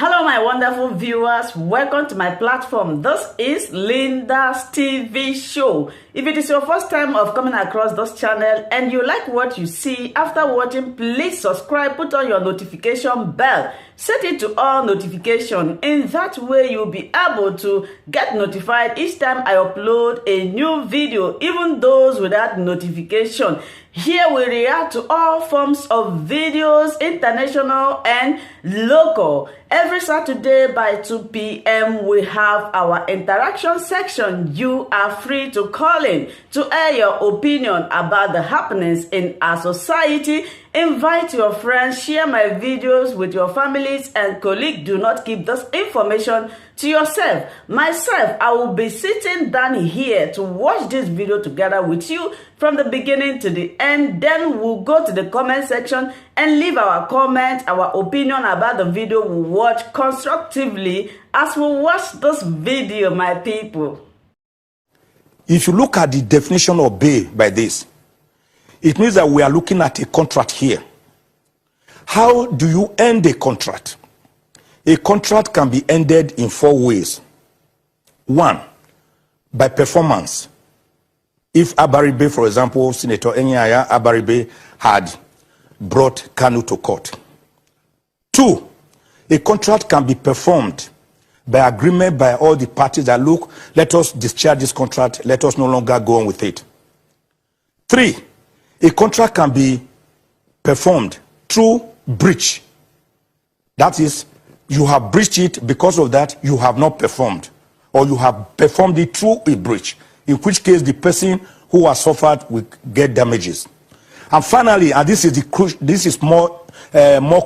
Hello, my wonderful viewers. Welcome to my platform. This is Lynda's TV show. If it is your first time of coming across this channel and you like what you see after watching, please subscribe, put on your notification bell, set it to all notification. In that way, you'll be able to get notified each time I upload a new video, even those without notification. Here we react to all forms of videos, international and local. Every Saturday by 2 p.m. we have our interaction section. You are free to call in to air your opinion about the happenings in our society. Invite your friends, share my videos with your families and colleagues. Do not keep this information to yourself. Myself, I will be sitting down here to watch this video together with you from the beginning to the end. Then we'll go to the comment section and leave our comment, our opinion about the video we watch constructively as we watch this video, my people. If you look at the definition of bail by this, it means that we are looking at a contract here. How do you end a contract? A contract can be ended in 4 ways. 1, by performance. If Abaribe, for example, Senator Enyaya Abaribe had brought Kanu to court. 2, a contract can be performed by agreement by all the parties that, look, let us discharge this contract, let us no longer go on with it. 3, a contract can be performed through breach. That is, you have breached it, because of that you have not performed, or you have performed it through a breach, in which case the person who has suffered will get damages. And finally, and this is more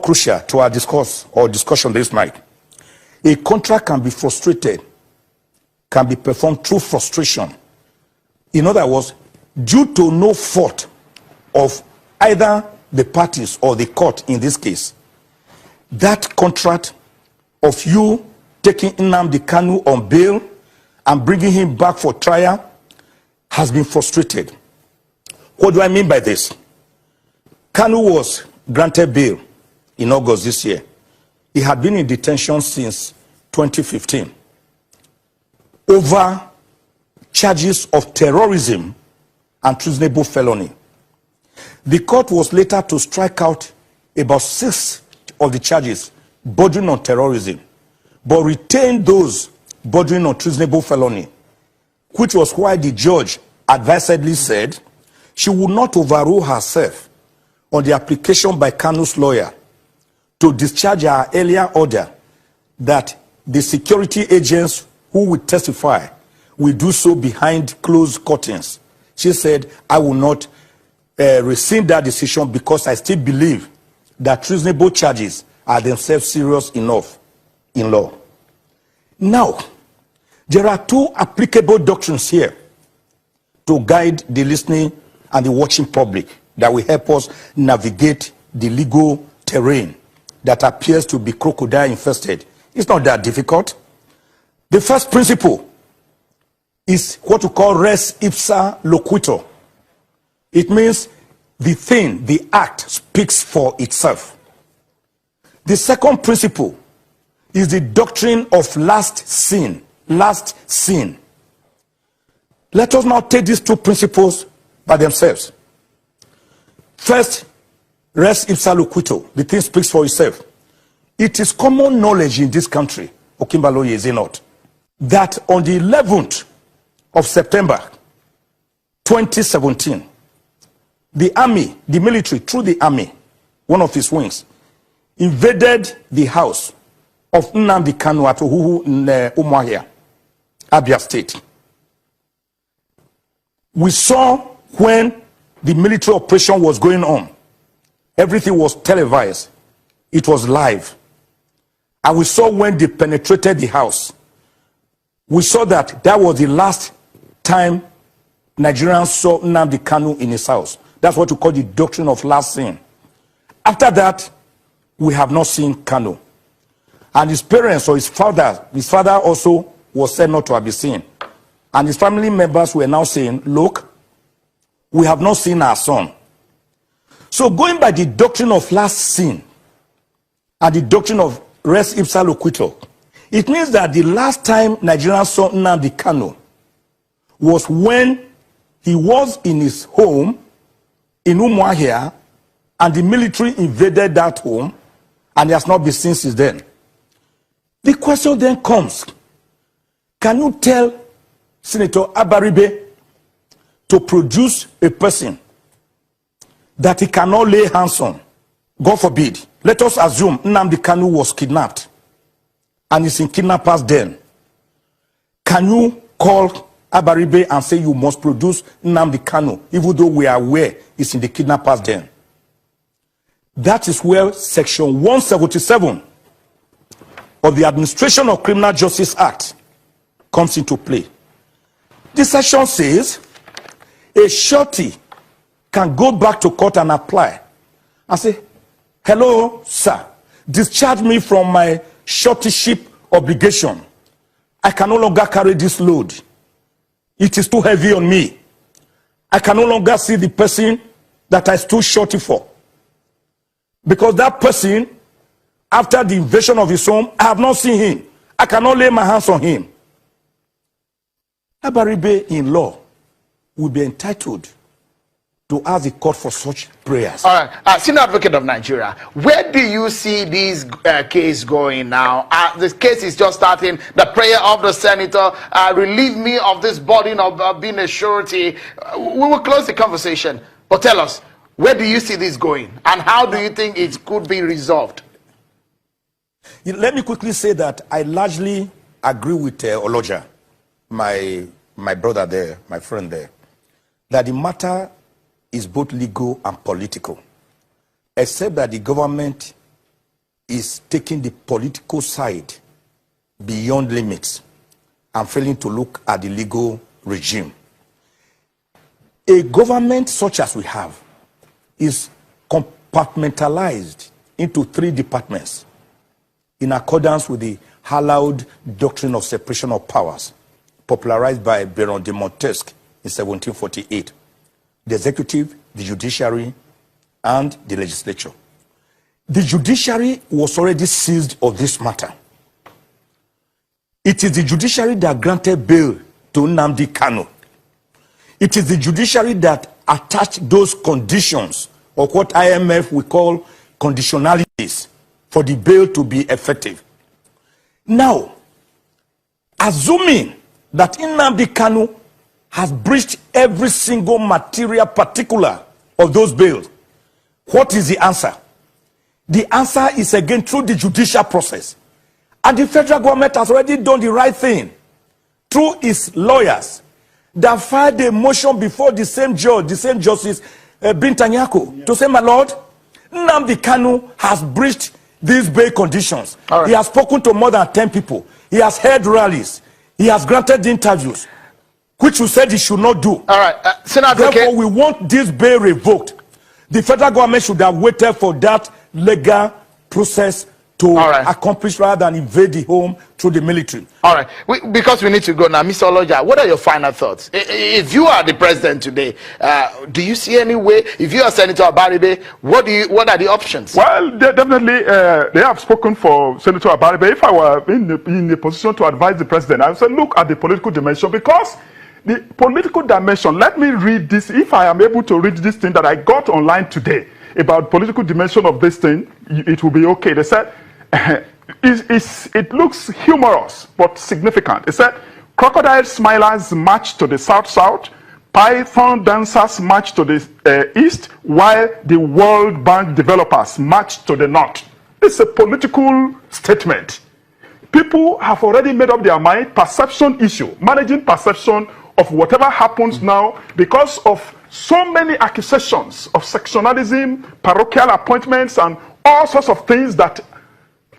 crucial to our discussion this night, a contract can be frustrated, can be performed through frustration. In other words, due to no fault of either the parties or the court in this case, that contract of you taking Nnamdi Kanu on bail and bringing him back for trial has been frustrated. What do I mean by this? Kanu was granted bail in August this year. He had been in detention since 2015 over charges of terrorism and treasonable felony. The court was later to strike out about 6 of the charges bordering on terrorism, but retained those bordering on treasonable felony, which was why the judge advisedly said she would not overrule herself on the application by Kanu's lawyer to discharge her earlier order that the security agents who will testify will do so behind closed curtains. She said, I will not rescind that decision because I still believe that treasonable charges are themselves serious enough in law. Now, there are 2 applicable doctrines here to guide the listening and the watching public that will help us navigate the legal terrain that appears to be crocodile infested. It's not that difficult. The first principle is what we call res ipsa loquitur. It means the thing, the act, speaks for itself. The second principle is the doctrine of last sin. Last sin. Let us now take these 2 principles by themselves. First, res ipsa loquitur, the thing speaks for itself. It is common knowledge in this country, Okimbaloye, is it not, that on the 11th of September 2017, the army, the military, through the army, one of its wings, invaded the house of Nnamdi Kanu at Ohuhu in Lwayer, Abia State. We saw when the military operation was going on. Everything was televised. It was live. And we saw when they penetrated the house. We saw that that was the last time Nigerians saw Nnamdi Kanu in his house. That's what we call the doctrine of last sin. After that, we have not seen Kanu. And his parents or his father also was said not to have been seen. And his family members were now saying, look, we have not seen our son. So going by the doctrine of last sin and the doctrine of res ipsa loquitur. It means that the last time Nigerians saw Nnamdi Kanu was when he was in his home in Umuahia, and the military invaded that home, and he has not been seen since then. The question then comes, can you tell Senator Abaribe to produce a person that he cannot lay hands on? God forbid. Let us assume Nnamdi Kanu was kidnapped and is in kidnappers' den. Can you call Abaribe and say you must produce Nnamdi Kanu, even though we are aware it's in the kidnappers' den? That is where Section 177 of the Administration of Criminal Justice Act comes into play. This section says a shorty can go back to court and apply and say, hello, sir, discharge me from my shortyship obligation. I can no longer carry this load. It is too heavy on me. I can no longer see the person that I stood shorty for. Because that person, after the invasion of his home, I have not seen him. I cannot lay my hands on him. Abaribe in law will be entitled to ask the court for such prayers. All right, Senior Advocate of Nigeria, where do you see this case going now? This case is just starting. The prayer of the senator, relieve me of this burden of being a surety. We will close the conversation, but tell us, where do you see this going, and how do you think it could be resolved? Let me quickly say that I largely agree with Oloja, my brother there, my friend there, that the matter is both legal and political, except that the government is taking the political side beyond limits and failing to look at the legal regime. A government such as we have is compartmentalized into 3 departments in accordance with the hallowed doctrine of separation of powers popularized by Baron de Montesquieu in 1748. The executive, the judiciary, and the legislature. The judiciary was already seized of this matter. It is the judiciary that granted bail to Nnamdi Kanu. It is the judiciary that attached those conditions, or what IMF we call conditionalities, for the bail to be effective. Now, assuming that Nnamdi Kanu has breached every single material particular of those bails, what is the answer? The answer is again through the judicial process. And the federal government has already done the right thing through its lawyers that filed a motion before the same judge, the same Justice Bintanyako, to say, my lord, Nnamdi Kanu has breached these bail conditions. Right. He has spoken to more than 10 people. He has held rallies. He has granted interviews, which you said he should not do. All right, Senator. Therefore, we want this bail revoked. The federal government should have waited for that legal process to accomplish rather than invade the home through the military. All right, because we need to go now. Mr. Oloja, what are your final thoughts? If you are the president today, do you see any way? If you are Senator Abaribe, what are the options? Well, definitely, they have spoken for Senator Abaribe. If I were in the position to advise the president, I would say, look at the political dimension, because the political dimension, let me read this, if I am able to read this thing that I got online today about political dimension of this thing, it will be okay. They said, it looks humorous but significant. It said, crocodile smilers march to the south-south, python dancers march to the east, while the World Bank developers march to the north. It's a political statement. People have already made up their mind. Perception issue, managing perception of whatever happens now, because of so many accusations of sectionalism, parochial appointments, and all sorts of things that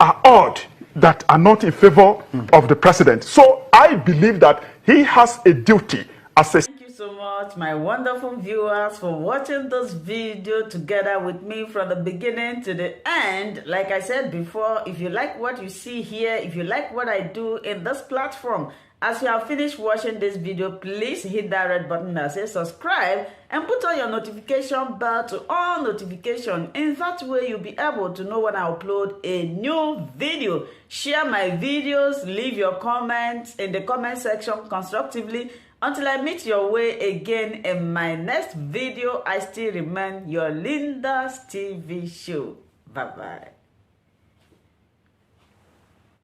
are odd, that are not in favor of the president. So I believe that he has a duty as a... Thank you so much, my wonderful viewers, for watching this video together with me from the beginning to the end. Like I said before, if you like what you see here, if you like what I do in this platform, As you have finished watching this video, please hit that red button that says subscribe and put on your notification bell to all notification. In that way, you'll be able to know when I upload a new video. Share my videos, leave your comments in the comment section constructively. Until I meet your way again in my next video, I still remain your Lynda's TV show. Bye-bye.